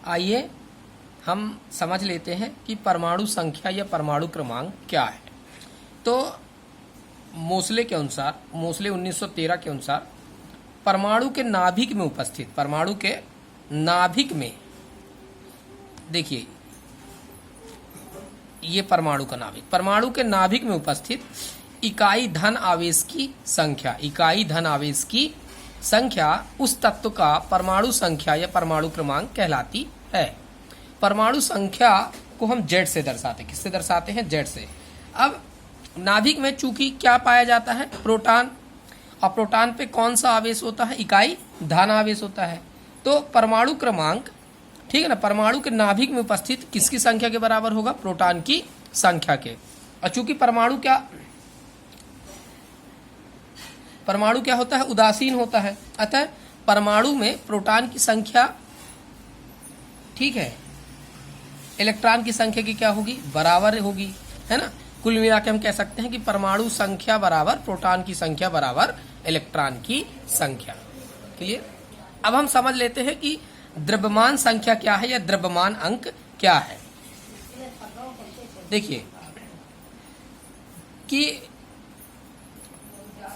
आइए हम समझ लेते हैं कि परमाणु संख्या या परमाणु क्रमांक क्या है। तो मोसले के अनुसार, मोसले 1913 के अनुसार, परमाणु के नाभिक में उपस्थित, परमाणु के नाभिक में, देखिए ये परमाणु का नाभिक, परमाणु के नाभिक में उपस्थित इकाई धन आवेश की संख्या, इकाई धन आवेश की संख्या उस तत्व का परमाणु संख्या या परमाणु क्रमांक कहलाती है। परमाणु संख्या को हम जेड से दर्शाते हैं। किससे दर्शाते हैं? जेड से। अब नाभिक में चूंकि क्या पाया जाता है? प्रोटॉन। और प्रोटॉन पे कौन सा आवेश होता है? इकाई धन आवेश होता है। तो परमाणु क्रमांक, ठीक है ना, परमाणु के नाभिक में उपस्थित किसकी संख्या के बराबर होगा? प्रोटॉन की संख्या के। और चूंकि परमाणु क्या होता है? उदासीन होता है। अतः परमाणु में प्रोटॉन की संख्या, ठीक है, इलेक्ट्रॉन की संख्या की क्या होगी? बराबर होगी, है ना। कुल मिला के हम कह सकते हैं कि परमाणु संख्या बराबर प्रोटॉन की संख्या बराबर इलेक्ट्रॉन की संख्या। क्लियर? अब हम समझ लेते हैं कि द्रव्यमान संख्या क्या है या द्रव्यमान अंक क्या है। देखिए कि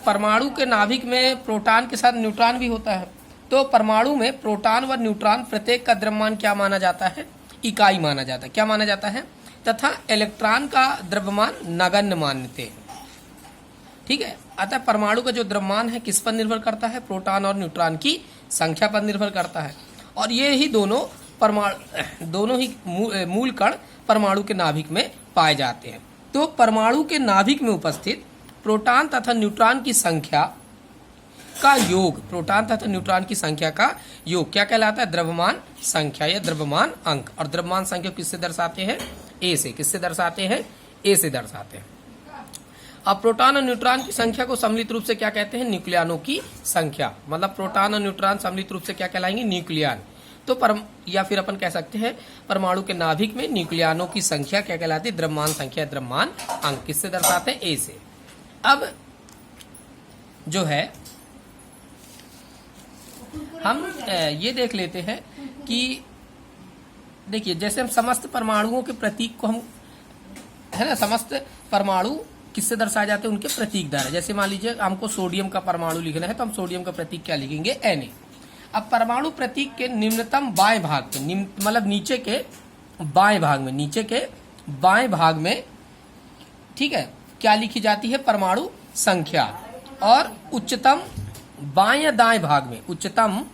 परमाणु के नाभिक में प्रोटॉन के साथ न्यूट्रॉन भी होता है। तो परमाणु में प्रोटॉन व न्यूट्रॉन प्रत्येक का द्रव्यमान क्या माना जाता है? इकाई माना जाता है। क्या माना जाता है? तथा इलेक्ट्रॉन का द्रव्यमान नगण्य मानते हैं। ठीक है। अतः परमाणु का जो द्रव्यमान है किस पर निर्भर करता है? प्रोटॉन और न्यूट्रॉन की संख्या पर निर्भर करता है। और ये ही दोनों ही मूल कण परमाणु के नाभिक में पाए जाते हैं। तो परमाणु के नाभिक में उपस्थित प्रोटॉन तथा न्यूट्रॉन की संख्या का योग, प्रोटॉन तथा न्यूट्रॉन की संख्या का योग क्या कहलाता है? द्रव्यमान संख्या या द्रव्यमान अंक। और द्रव्यमान संख्या किससे दर्शाते हैं? ए से। किससे दर्शाते हैं? ए से दर्शाते हैं। अब प्रोटॉन और न्यूट्रॉन की संख्या को सम्मिलित रूप से क्या कहते हैं? न्यूक्लियनों की संख्या। मतलब प्रोटॉन और न्यूट्रॉन सम्मिलित रूप से क्या कहलाएंगे? न्यूक्लियन। तो या फिर अपन कह सकते हैं परमाणु के नाभिक में न्यूक्लियनों की संख्या क्या कहलाती है? द्रव्यमान संख्या, द्रव्यमान अंक। किससे दर्शाते हैं? ए से। अब जो है हम ये देख लेते हैं कि देखिए जैसे हम समस्त परमाणुओं के प्रतीक को हम, है ना, समस्त परमाणु किससे दर्शाए जाते हैं? उनके प्रतीक द्वारा। जैसे मान लीजिए हमको सोडियम का परमाणु लिखना है तो हम सोडियम का प्रतीक क्या लिखेंगे? Na। अब परमाणु प्रतीक के निम्नतम बाएं भाग पे, मतलब नीचे के बाएं भाग में, नीचे के बाएं भाग में, ठीक है, क्या लिखी जाती है? परमाणु संख्या। और उच्चतम बाएं या दाएं भाग में, उच्चतम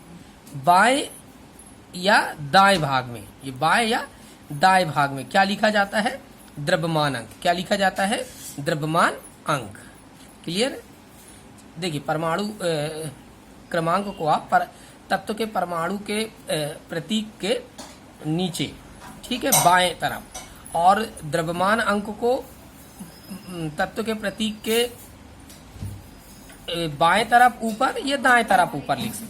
बाएं या दाएं भाग में, ये बाएं या दाएं भाग में क्या लिखा जाता है? द्रव्यमान अंक। क्या लिखा जाता है? द्रव्यमान अंक। क्लियर? देखिए परमाणु क्रमांक को आप तत्व के परमाणु के प्रतीक के नीचे, ठीक है, बाएं तरफ, और द्रव्यमान अंक को तत्व के प्रतीक के बाएं तरफ ऊपर या दाएं तरफ ऊपर लिख सकते